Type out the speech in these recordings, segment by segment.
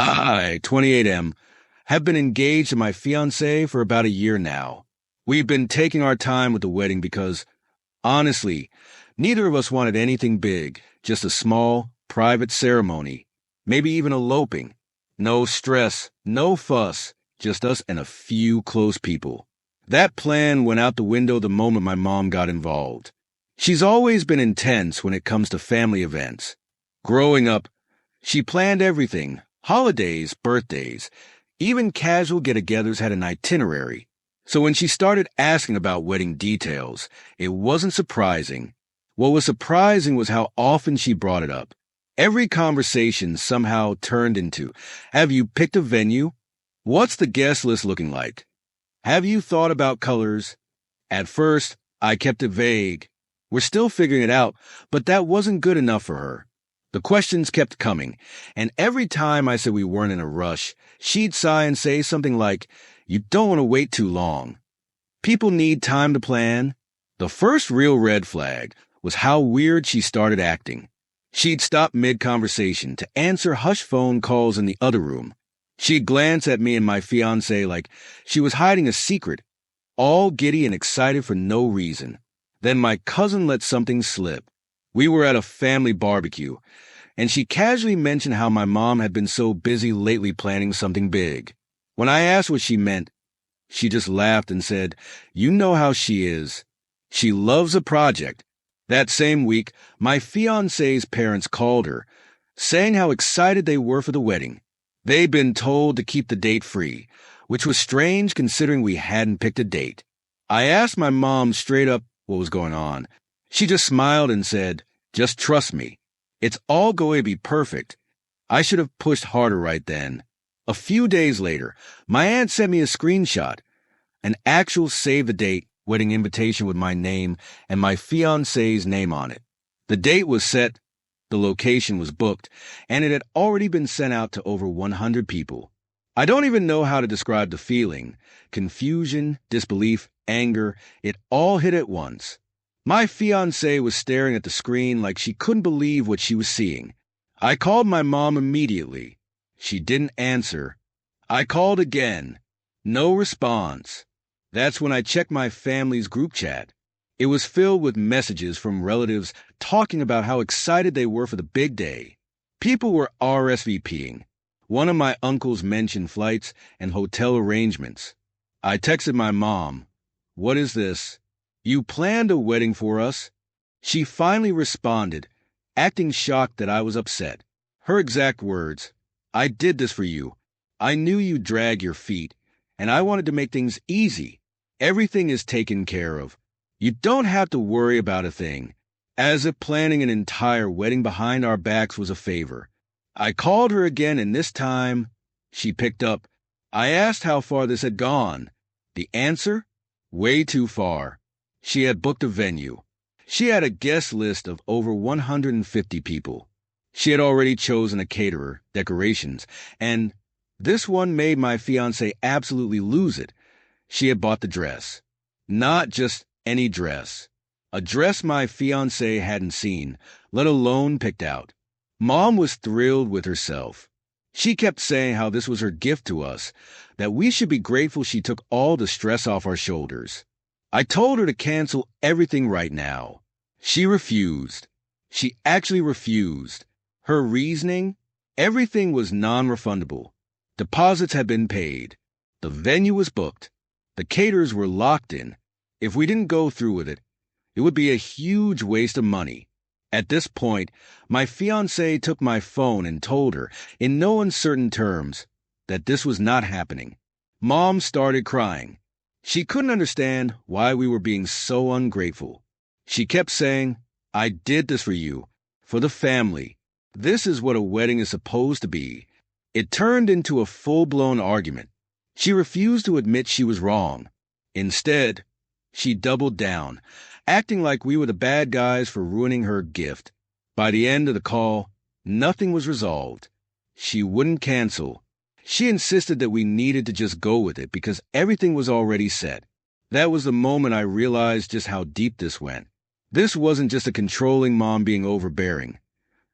I, 28M, have been engaged to my fiancée for about a year now. We've been taking our time with the wedding because, honestly, neither of us wanted anything big, just a small, private ceremony, maybe even eloping. No stress, no fuss, just us and a few close people. That plan went out the window the moment my mom got involved. She's always been intense when it comes to family events. Growing up, she planned everything, holidays, birthdays, even casual get-togethers had an itinerary. So when she started asking about wedding details, it wasn't surprising. What was surprising was how often she brought it up. Every conversation somehow turned into, have you picked a venue? What's the guest list looking like? Have you thought about colors? At first, I kept it vague. We're still figuring it out, but that wasn't good enough for her. The questions kept coming, and every time I said we weren't in a rush, she'd sigh and say something like, you don't want to wait too long. People need time to plan. The first real red flag was how weird she started acting. She'd stop mid-conversation to answer hush phone calls in the other room. She'd glance at me and my fiancé like she was hiding a secret, all giddy and excited for no reason. Then my cousin let something slip. We were at a family barbecue, and she casually mentioned how my mom had been so busy lately planning something big. When I asked what she meant, she just laughed and said, you know how she is. She loves a project. That same week, my fiancé's parents called her, saying how excited they were for the wedding. They'd been told to keep the date free, which was strange considering we hadn't picked a date. I asked my mom straight up what was going on. She just smiled and said, just trust me. It's all going to be perfect. I should have pushed harder right then. A few days later, my aunt sent me a screenshot, an actual save-the-date wedding invitation with my name and my fiancé's name on it. The date was set, the location was booked, and it had already been sent out to over 100 people. I don't even know how to describe the feeling. Confusion, disbelief, anger, it all hit at once. My fiancée was staring at the screen like she couldn't believe what she was seeing. I called my mom immediately. She didn't answer. I called again. No response. That's when I checked my family's group chat. It was filled with messages from relatives talking about how excited they were for the big day. People were RSVPing. One of my uncles mentioned flights and hotel arrangements. I texted my mom, what is this? You planned a wedding for us? She finally responded, acting shocked that I was upset. Her exact words, I did this for you. I knew you'd drag your feet, and I wanted to make things easy. Everything is taken care of. You don't have to worry about a thing. As if planning an entire wedding behind our backs was a favor. I called her again, and this time, she picked up. I asked how far this had gone. The answer? Way too far. She had booked a venue. She had a guest list of over 150 people. She had already chosen a caterer, decorations, and this one made my fiancé absolutely lose it. She had bought the dress. Not just any dress. A dress my fiancé hadn't seen, let alone picked out. Mom was thrilled with herself. She kept saying how this was her gift to us, that we should be grateful she took all the stress off our shoulders. I told her to cancel everything right now. She refused. She actually refused. Her reasoning? Everything was non-refundable. Deposits had been paid. The venue was booked. The caterers were locked in. If we didn't go through with it, it would be a huge waste of money. At this point, my fiancé took my phone and told her, in no uncertain terms, that this was not happening. Mom started crying. She couldn't understand why we were being so ungrateful. She kept saying, I did this for you, for the family. This is what a wedding is supposed to be. It turned into a full-blown argument. She refused to admit she was wrong. Instead, she doubled down, acting like we were the bad guys for ruining her gift. By the end of the call, nothing was resolved. She wouldn't cancel. She insisted that we needed to just go with it because everything was already set. That was the moment I realized just how deep this went. This wasn't just a controlling mom being overbearing.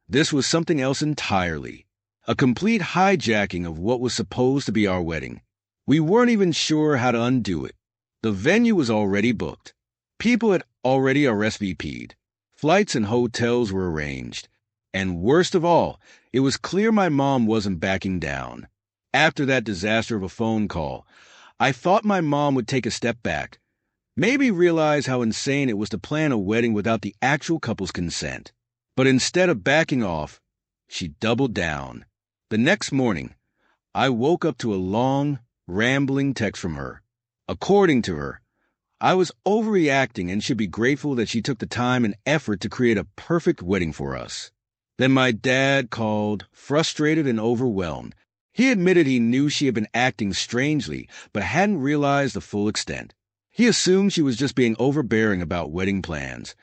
This was something else entirely. A complete hijacking of what was supposed to be our wedding. We weren't even sure how to undo it. The venue was already booked. People had already RSVP'd. Flights and hotels were arranged. And worst of all, it was clear my mom wasn't backing down. After that disaster of a phone call, I thought my mom would take a step back, maybe realize how insane it was to plan a wedding without the actual couple's consent. But instead of backing off, she doubled down. The next morning, I woke up to a long, rambling text from her. According to her, I was overreacting and should be grateful that she took the time and effort to create a perfect wedding for us. Then my dad called, frustrated and overwhelmed. He admitted he knew she had been acting strangely, but hadn't realized the full extent. He assumed she was just being overbearing about wedding plans,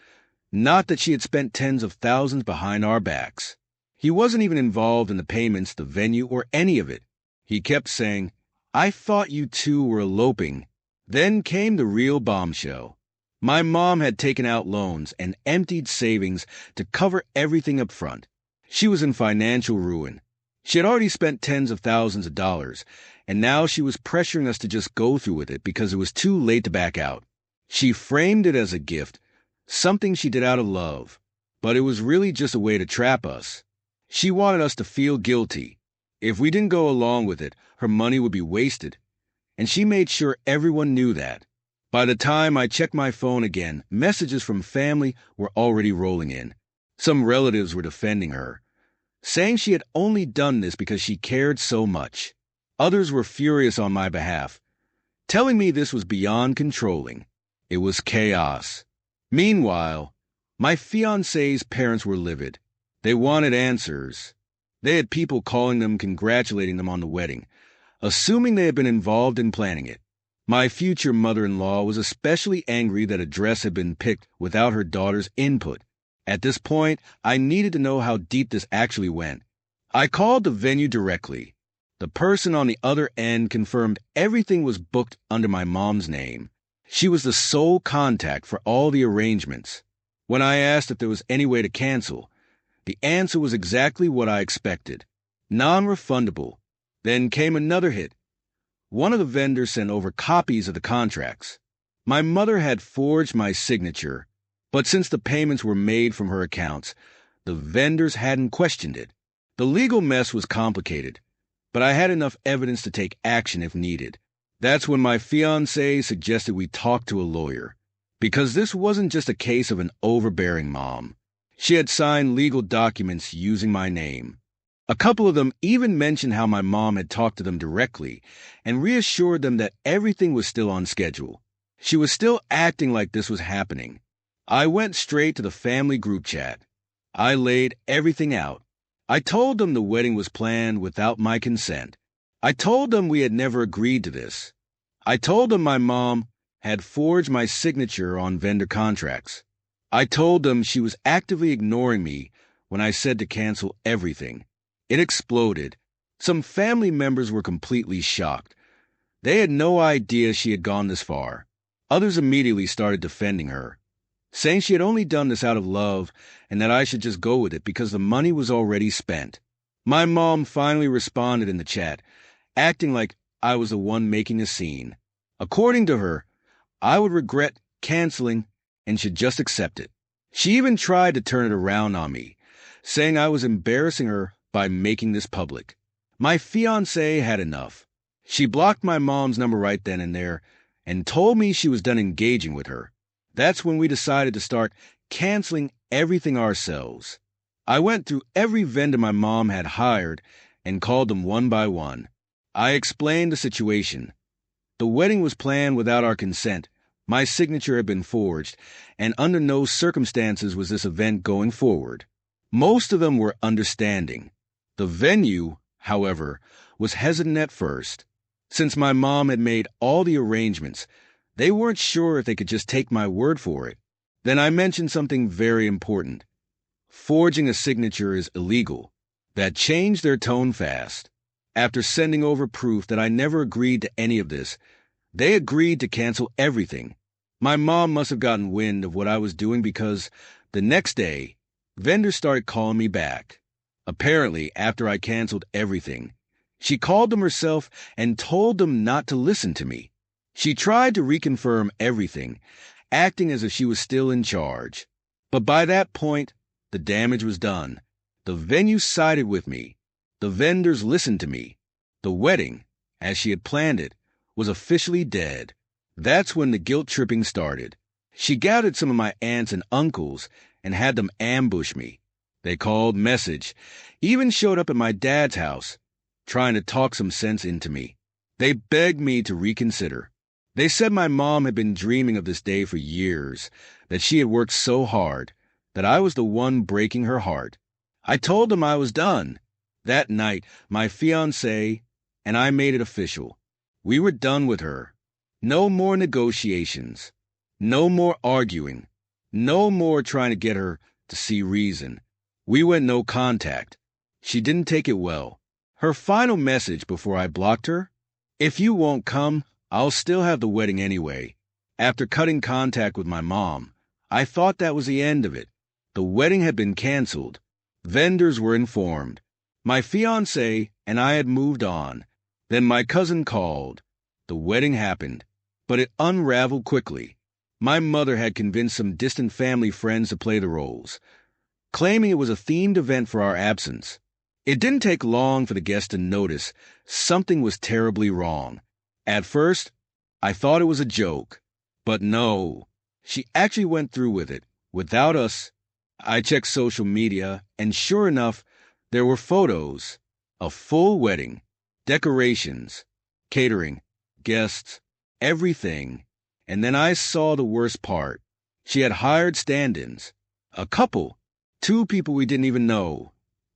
not that she had spent tens of thousands behind our backs. He wasn't even involved in the payments, the venue, or any of it. He kept saying, "I thought you two were eloping." Then came the real bombshell. My mom had taken out loans and emptied savings to cover everything up front. She was in financial ruin. She had already spent tens of thousands of dollars, and now she was pressuring us to just go through with it because it was too late to back out. She framed it as a gift, something she did out of love, but it was really just a way to trap us. She wanted us to feel guilty. If we didn't go along with it, her money would be wasted, and she made sure everyone knew that. By the time I checked my phone again, messages from family were already rolling in. Some relatives were defending her, saying she had only done this because she cared so much. Others were furious on my behalf, telling me this was beyond controlling. It was chaos. Meanwhile, my fiancé's parents were livid. They wanted answers. They had people calling them, congratulating them on the wedding, assuming they had been involved in planning it. My future mother-in-law was especially angry that a dress had been picked without her daughter's input. At this point, I needed to know how deep this actually went. I called the venue directly. The person on the other end confirmed everything was booked under my mom's name. She was the sole contact for all the arrangements. When I asked if there was any way to cancel, the answer was exactly what I expected: non-refundable. Then came another hit. One of the vendors sent over copies of the contracts. My mother had forged my signature, but since the payments were made from her accounts, the vendors hadn't questioned it. The legal mess was complicated, but I had enough evidence to take action if needed. That's when my fiancé suggested we talk to a lawyer, because this wasn't just a case of an overbearing mom. She had signed legal documents using my name. A couple of them even mentioned how my mom had talked to them directly and reassured them that everything was still on schedule. She was still acting like this was happening. I went straight to the family group chat. I laid everything out. I told them the wedding was planned without my consent. I told them we had never agreed to this. I told them my mom had forged my signature on vendor contracts. I told them she was actively ignoring me when I said to cancel everything. It exploded. Some family members were completely shocked. They had no idea she had gone this far. Others immediately started defending her, saying she had only done this out of love and that I should just go with it because the money was already spent. My mom finally responded in the chat, acting like I was the one making a scene. According to her, I would regret canceling and should just accept it. She even tried to turn it around on me, saying I was embarrassing her by making this public. My fiancée had enough. She blocked my mom's number right then and there and told me she was done engaging with her. That's when we decided to start canceling everything ourselves. I went through every vendor my mom had hired and called them one by one. I explained the situation. The wedding was planned without our consent. My signature had been forged, and under no circumstances was this event going forward. Most of them were understanding. The venue, however, was hesitant at first. Since my mom had made all the arrangements, they weren't sure if they could just take my word for it. Then I mentioned something very important. Forging a signature is illegal. That changed their tone fast. After sending over proof that I never agreed to any of this, they agreed to cancel everything. My mom must have gotten wind of what I was doing because the next day, vendors started calling me back. Apparently, after I canceled everything, she called them herself and told them not to listen to me. She tried to reconfirm everything, acting as if she was still in charge. But by that point, the damage was done. The venue sided with me. The vendors listened to me. The wedding, as she had planned it, was officially dead. That's when the guilt tripping started. She gathered some of my aunts and uncles and had them ambush me. They called, messaged, even showed up at my dad's house, trying to talk some sense into me. They begged me to reconsider. They said my mom had been dreaming of this day for years, that she had worked so hard, that I was the one breaking her heart. I told them I was done. That night, my fiancé and I made it official. We were done with her. No more negotiations. No more arguing. No more trying to get her to see reason. We went no contact. She didn't take it well. Her final message before I blocked her? If you won't come, I'll still have the wedding anyway. After cutting contact with my mom, I thought that was the end of it. The wedding had been canceled. Vendors were informed. My fiancé and I had moved on. Then my cousin called. The wedding happened, but it unraveled quickly. My mother had convinced some distant family friends to play the roles, claiming it was a themed event for our absence. It didn't take long for the guests to notice something was terribly wrong. At first, I thought it was a joke. But no, she actually went through with it, without us. I checked social media, and sure enough, there were photos. A full wedding, decorations, catering, guests, everything. And then I saw the worst part. She had hired stand-ins. A couple, 2 people we didn't even know,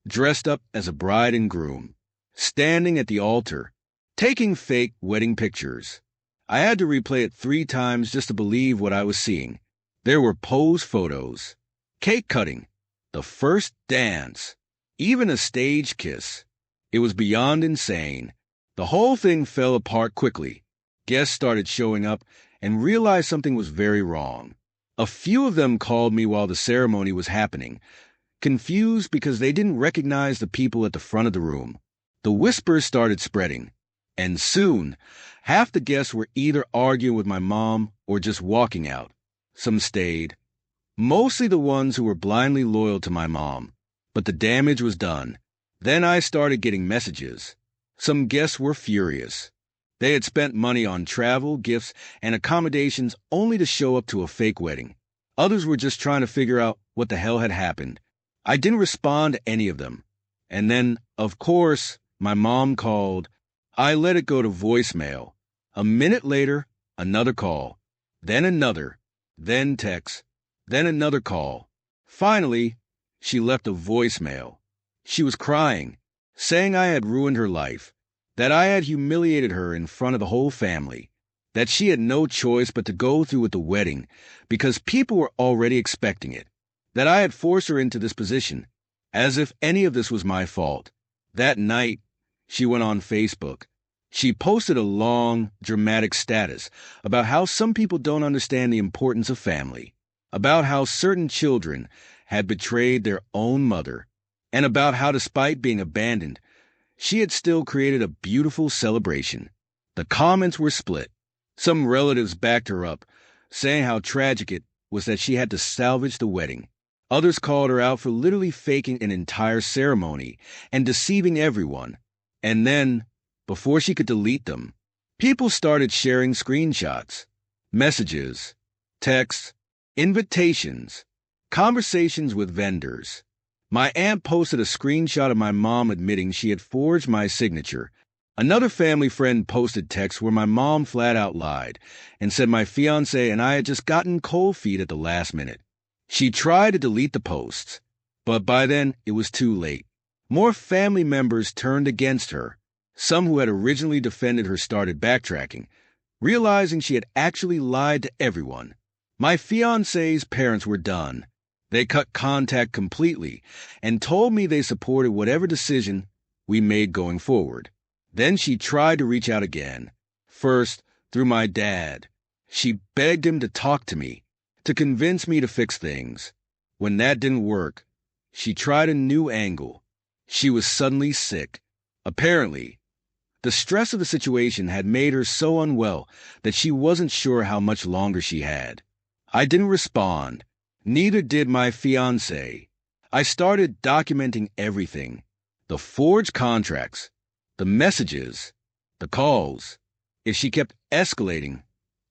dressed up as a bride and groom, standing at the altar, taking fake wedding pictures. I had to replay it 3 times just to believe what I was seeing. There were pose photos, cake cutting, the first dance, even a stage kiss. It was beyond insane. The whole thing fell apart quickly. Guests started showing up and realized something was very wrong. A few of them called me while the ceremony was happening, confused because they didn't recognize the people at the front of the room. The whispers started spreading, and soon, half the guests were either arguing with my mom or just walking out. Some stayed, mostly the ones who were blindly loyal to my mom. But the damage was done. Then I started getting messages. Some guests were furious. They had spent money on travel, gifts, and accommodations only to show up to a fake wedding. Others were just trying to figure out what the hell had happened. I didn't respond to any of them. And then, of course, my mom called. I let it go to voicemail. A minute later, another call. Then another. Then text. Then another call. Finally, she left a voicemail. She was crying, saying I had ruined her life, that I had humiliated her in front of the whole family, that she had no choice but to go through with the wedding because people were already expecting it, that I had forced her into this position, as if any of this was my fault. That night, she went on Facebook. She posted a long, dramatic status about how some people don't understand the importance of family, about how certain children had betrayed their own mother, and about how despite being abandoned, she had still created a beautiful celebration. The comments were split. Some relatives backed her up, saying how tragic it was that she had to salvage the wedding. Others called her out for literally faking an entire ceremony and deceiving everyone. And then, before she could delete them, people started sharing screenshots, messages, texts, invitations, conversations with vendors. My aunt posted a screenshot of my mom admitting she had forged my signature. Another family friend posted texts where my mom flat out lied and said my fiancé and I had just gotten cold feet at the last minute. She tried to delete the posts, but by then it was too late. More family members turned against her. Some who had originally defended her started backtracking, realizing she had actually lied to everyone. My fiancé's parents were done. They cut contact completely and told me they supported whatever decision we made going forward. Then she tried to reach out again, first through my dad. She begged him to talk to me, to convince me to fix things. When that didn't work, she tried a new angle. She was suddenly sick. Apparently, the stress of the situation had made her so unwell that she wasn't sure how much longer she had. I didn't respond. Neither did my fiancé. I started documenting everything. The forged contracts, the messages, the calls. If she kept escalating,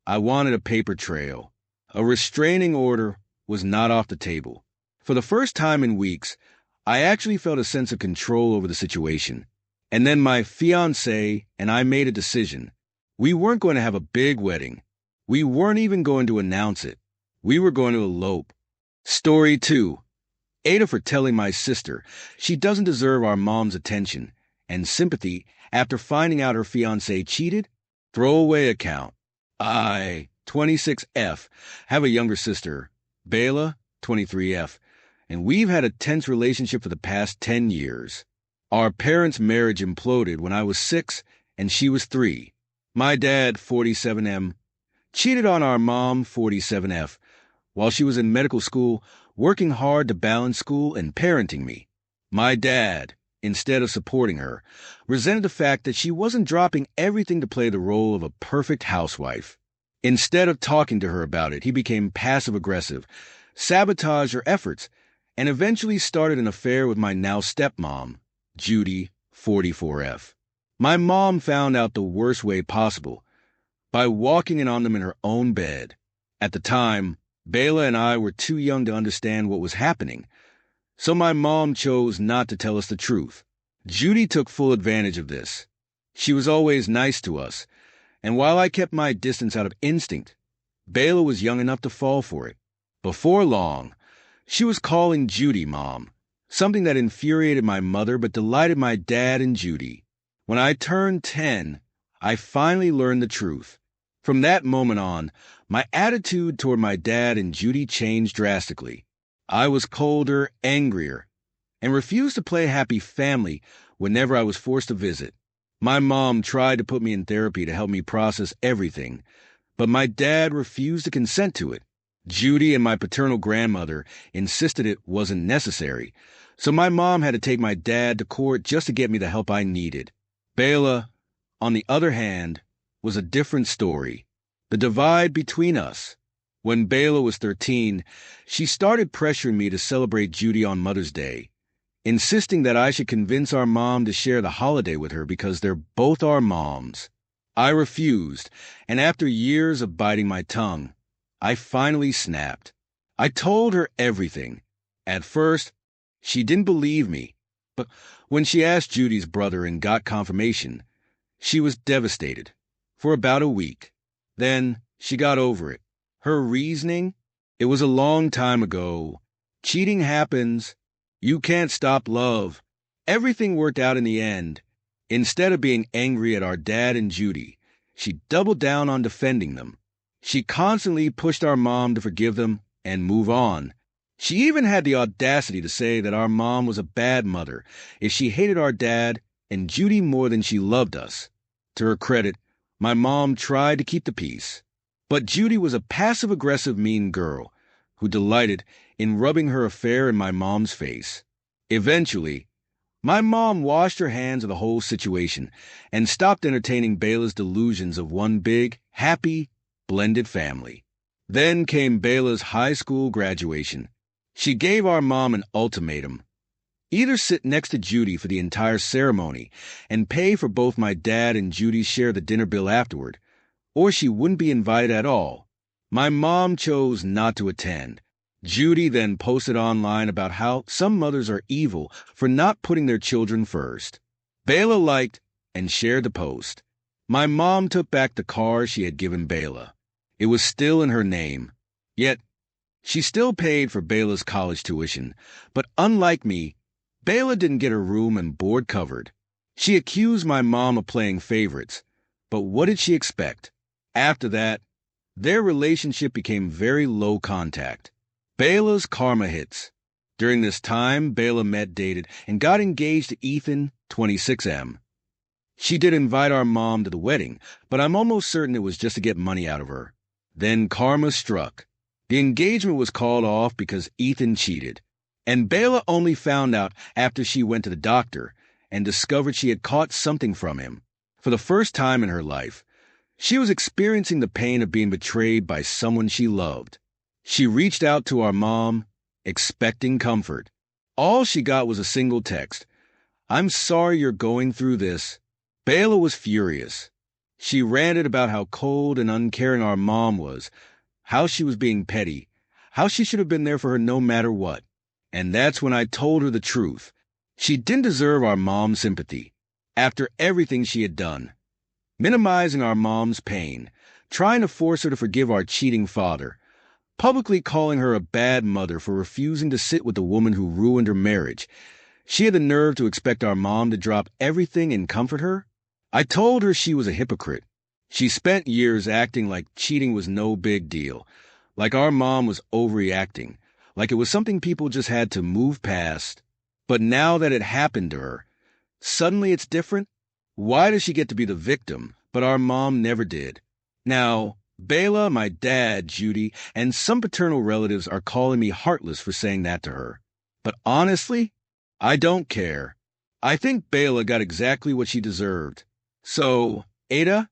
I wanted a paper trail. A restraining order was not off the table. For the first time in weeks, I actually felt a sense of control over the situation. And then my fiancé and I made a decision. We weren't going to have a big wedding. We weren't even going to announce it. We were going to elope. Story 2. Ada for telling my sister she doesn't deserve our mom's attention and sympathy after finding out her fiancé cheated. Throwaway account. I, 26F, have a younger sister, Bela, 23F, and we've had a tense relationship for the past 10 years. Our parents' marriage imploded when I was 6 and she was 3. My dad, 47M, cheated on our mom, 47F, while she was in medical school, working hard to balance school and parenting me. My dad, instead of supporting her, resented the fact that she wasn't dropping everything to play the role of a perfect housewife. Instead of talking to her about it, he became passive-aggressive, sabotaged her efforts, and eventually started an affair with my now stepmom, Judy, 44F. My mom found out the worst way possible, by walking in on them in her own bed. At the time, Bela and I were too young to understand what was happening, so my mom chose not to tell us the truth. Judy took full advantage of this. She was always nice to us, and while I kept my distance out of instinct, Bela was young enough to fall for it. Before long, she was calling Judy Mom, something that infuriated my mother but delighted my dad and Judy. When I turned 10, I finally learned the truth. From that moment on, my attitude toward my dad and Judy changed drastically. I was colder, angrier, and refused to play happy family whenever I was forced to visit. My mom tried to put me in therapy to help me process everything, but my dad refused to consent to it. Judy and my paternal grandmother insisted it wasn't necessary, so my mom had to take my dad to court just to get me the help I needed. Bela, on the other hand, was a different story. The divide between us. When Bela was 13, she started pressuring me to celebrate Judy on Mother's Day, insisting that I should convince our mom to share the holiday with her because they're both our moms. I refused, and after years of biting my tongue, I finally snapped. I told her everything. At first, she didn't believe me, but when she asked Judy's brother and got confirmation, she was devastated for about a week. Then she got over it. Her reasoning? It was a long time ago. Cheating happens. You can't stop love. Everything worked out in the end. Instead of being angry at our dad and Judy, she doubled down on defending them. She constantly pushed our mom to forgive them and move on. She even had the audacity to say that our mom was a bad mother if she hated our dad and Judy more than she loved us. To her credit, my mom tried to keep the peace. But Judy was a passive-aggressive mean girl who delighted in rubbing her affair in my mom's face. Eventually, my mom washed her hands of the whole situation and stopped entertaining Bela's delusions of one big, happy, blended family. Then came Bela's high school graduation. She gave our mom an ultimatum. Either sit next to Judy for the entire ceremony and pay for both my dad and Judy's share of the dinner bill afterward, or she wouldn't be invited at all. My mom chose not to attend. Judy then posted online about how some mothers are evil for not putting their children first. Bela liked and shared the post. My mom took back the car she had given Bela. It was still in her name. Yet, she still paid for Bela's college tuition, but unlike me, Bela didn't get her room and board covered. She accused my mom of playing favorites, but what did she expect? After that, their relationship became very low contact. Bela's karma hits. During this time, Bela met, dated, and got engaged to Ethan, 26M. She did invite our mom to the wedding, but I'm almost certain it was just to get money out of her. Then karma struck. The engagement was called off because Ethan cheated. And Bela only found out after she went to the doctor and discovered she had caught something from him. For the first time in her life, she was experiencing the pain of being betrayed by someone she loved. She reached out to our mom, expecting comfort. All she got was a single text. "I'm sorry you're going through this." Bela was furious. She ranted about how cold and uncaring our mom was, how she was being petty, how she should have been there for her no matter what. And that's when I told her the truth. She didn't deserve our mom's sympathy, after everything she had done. Minimizing our mom's pain, trying to force her to forgive our cheating father, publicly calling her a bad mother for refusing to sit with the woman who ruined her marriage. She had the nerve to expect our mom to drop everything and comfort her? I told her she was a hypocrite. She spent years acting like cheating was no big deal, like our mom was overreacting, like it was something people just had to move past. But now that it happened to her, suddenly it's different? Why does she get to be the victim, but our mom never did? Now, Bela, my dad, Judy, and some paternal relatives are calling me heartless for saying that to her. But honestly, I don't care. I think Bela got exactly what she deserved. So, Ada,